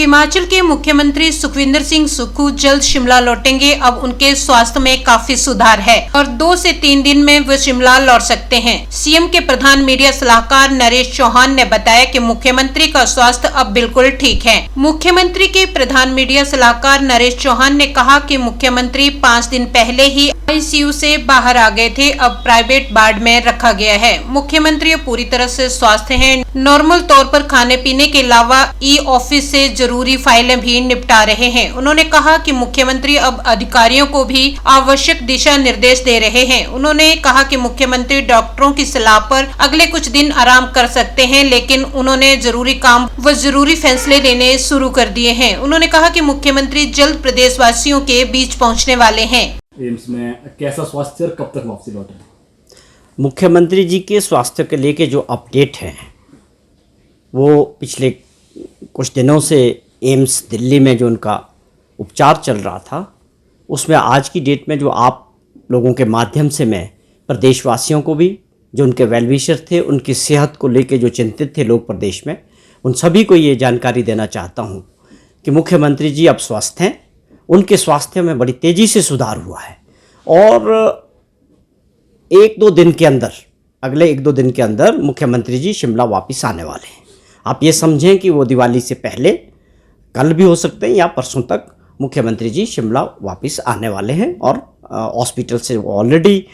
हिमाचल के मुख्यमंत्री सुखविंदर सिंह सुक्खू जल्द शिमला लौटेंगे। अब उनके स्वास्थ्य में काफी सुधार है और 2 से 3 दिन में वे शिमला लौट सकते हैं। सीएम के प्रधान मीडिया सलाहकार नरेश चौहान ने बताया कि मुख्यमंत्री का स्वास्थ्य अब बिल्कुल ठीक है। मुख्यमंत्री के प्रधान मीडिया सलाहकार नरेश चौहान ने कहा कि मुख्यमंत्री 5 दिन पहले ही आईसीयू से बाहर आ गए थे, अब प्राइवेट वार्ड में रखा गया है। मुख्यमंत्री पूरी तरह से स्वस्थ हैं। नॉर्मल तौर पर खाने पीने के अलावा ई ऑफिस से जरूरी फाइलें भी निपटा रहे हैं। उन्होंने कहा कि मुख्यमंत्री अब अधिकारियों को भी आवश्यक दिशा निर्देश दे रहे हैं। उन्होंने कहा कि मुख्यमंत्री डॉक्टरों की सलाह पर अगले कुछ दिन आराम कर सकते हैं, लेकिन उन्होंने जरूरी काम व जरूरी फैसले लेने शुरू कर दिए हैं। उन्होंने कहा कि मुख्यमंत्री जल्द प्रदेशवासियों के बीच पहुँचने वाले हैं। एम्स में कैसा स्वास्थ्य और कब तक वापसी लौटे? मुख्यमंत्री जी के स्वास्थ्य के लेके जो अपडेट है वो पिछले कुछ दिनों से एम्स दिल्ली में जो उनका उपचार चल रहा था उसमें आज की डेट में जो आप लोगों के माध्यम से मैं प्रदेशवासियों को भी, जो उनके वेलविशर थे, उनकी सेहत को लेके जो चिंतित थे लोग प्रदेश में, उन सभी को ये जानकारी देना चाहता हूँ कि मुख्यमंत्री जी अब स्वस्थ हैं। उनके स्वास्थ्य में बड़ी तेज़ी से सुधार हुआ है और 1-2 दिन के अंदर, अगले 1-2 दिन के अंदर मुख्यमंत्री जी शिमला वापस आने वाले हैं। आप ये समझें कि वो दिवाली से पहले, कल भी हो सकते हैं या परसों तक, मुख्यमंत्री जी शिमला वापस आने वाले हैं और हॉस्पिटल से ऑलरेडी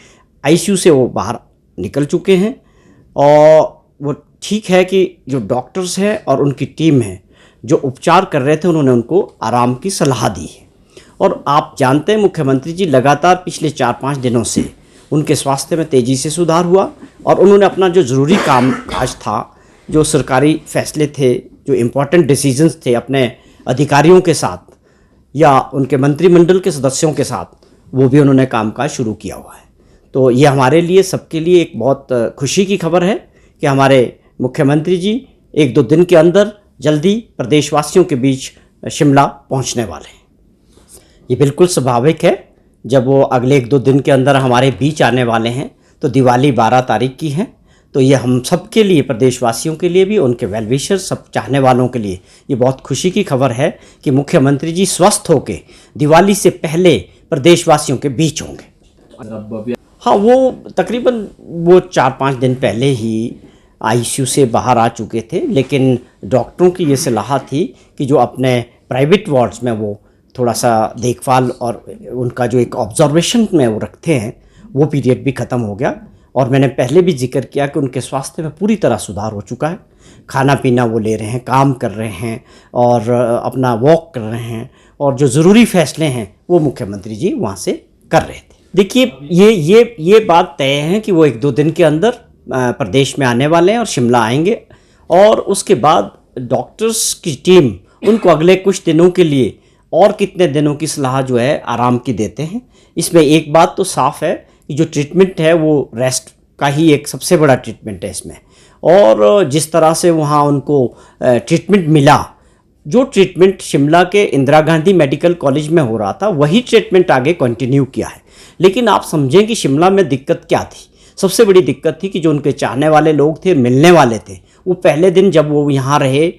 आईसीयू से वो बाहर निकल चुके हैं और वो ठीक है कि जो डॉक्टर्स हैं और उनकी टीम है जो उपचार कर रहे थे उन्होंने उनको आराम की सलाह दी है। और आप जानते हैं मुख्यमंत्री जी लगातार पिछले 4-5 दिनों से उनके स्वास्थ्य में तेज़ी से सुधार हुआ और उन्होंने अपना जो ज़रूरी काम काज था, जो सरकारी फैसले थे, जो इम्पोर्टेंट डिसीजंस थे, अपने अधिकारियों के साथ या उनके मंत्रिमंडल के सदस्यों के साथ, वो भी उन्होंने कामकाज शुरू किया हुआ है। तो ये हमारे लिए, सबके लिए एक बहुत खुशी की खबर है कि हमारे मुख्यमंत्री जी 1-2 दिन के अंदर जल्दी प्रदेशवासियों के बीच शिमला पहुंचने वाले हैं। ये बिल्कुल स्वाभाविक है, जब वो अगले 1-2 दिन के अंदर हमारे बीच आने वाले हैं तो दिवाली 12 तारीख की है। तो ये हम सब के लिए, प्रदेशवासियों के लिए भी, उनके वेलविशर, सब चाहने वालों के लिए ये बहुत खुशी की खबर है कि मुख्यमंत्री जी स्वस्थ होके दिवाली से पहले प्रदेशवासियों के बीच होंगे। हाँ, वो तकरीबन 4-5 दिन पहले ही आईसीयू से बाहर आ चुके थे, लेकिन डॉक्टरों की ये सलाह थी कि जो अपने प्राइवेट वार्ड्स में वो थोड़ा सा देखभाल और उनका जो एक ऑब्जर्वेशन में वो रखते हैं, वो पीरियड भी ख़त्म हो गया। और मैंने पहले भी जिक्र किया कि उनके स्वास्थ्य में पूरी तरह सुधार हो चुका है। खाना पीना वो ले रहे हैं, काम कर रहे हैं और अपना वॉक कर रहे हैं और जो ज़रूरी फैसले हैं वो मुख्यमंत्री जी वहाँ से कर रहे थे। देखिए, ये बात तय है कि वो 1-2 दिन के अंदर प्रदेश में आने वाले हैं और शिमला आएंगे और उसके बाद डॉक्टर्स की टीम उनको अगले कुछ दिनों के लिए और कितने दिनों की सलाह जो है आराम की देते हैं। इसमें एक बात तो साफ़ है कि जो ट्रीटमेंट है वो रेस्ट का ही एक सबसे बड़ा ट्रीटमेंट है इसमें। और जिस तरह से वहाँ उनको ट्रीटमेंट मिला, जो ट्रीटमेंट शिमला के इंदिरा गांधी मेडिकल कॉलेज में हो रहा था वही ट्रीटमेंट आगे कंटिन्यू किया है। लेकिन आप समझें कि शिमला में दिक्कत क्या थी। सबसे बड़ी दिक्कत थी कि जो उनके चाहने वाले लोग थे, मिलने वाले थे, वो पहले दिन जब वो यहाँ रहे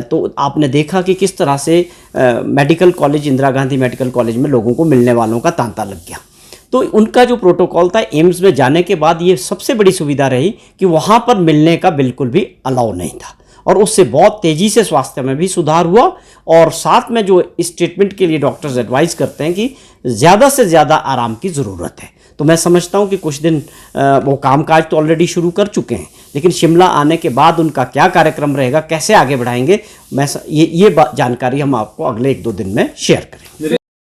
तो आपने देखा कि किस तरह से medical college, Indira Gandhi medical college में लोगों को मिलने वालों का तांता लग गया। तो उनका जो प्रोटोकॉल था, एम्स में जाने के बाद ये सबसे बड़ी सुविधा रही कि वहाँ पर मिलने का बिल्कुल भी अलाउ नहीं था और उससे बहुत तेज़ी से स्वास्थ्य में भी सुधार हुआ। और साथ में जो इस ट्रीटमेंट के लिए डॉक्टर्स एडवाइस करते हैं कि ज़्यादा से ज़्यादा आराम की ज़रूरत है। तो मैं समझता हूँ कि कुछ दिन वो कामकाज तो ऑलरेडी शुरू कर चुके हैं, लेकिन शिमला आने के बाद उनका क्या कार्यक्रम रहेगा, कैसे आगे बढ़ाएंगे, ये जानकारी हम आपको अगले 1-2 दिन में शेयर करेंगे।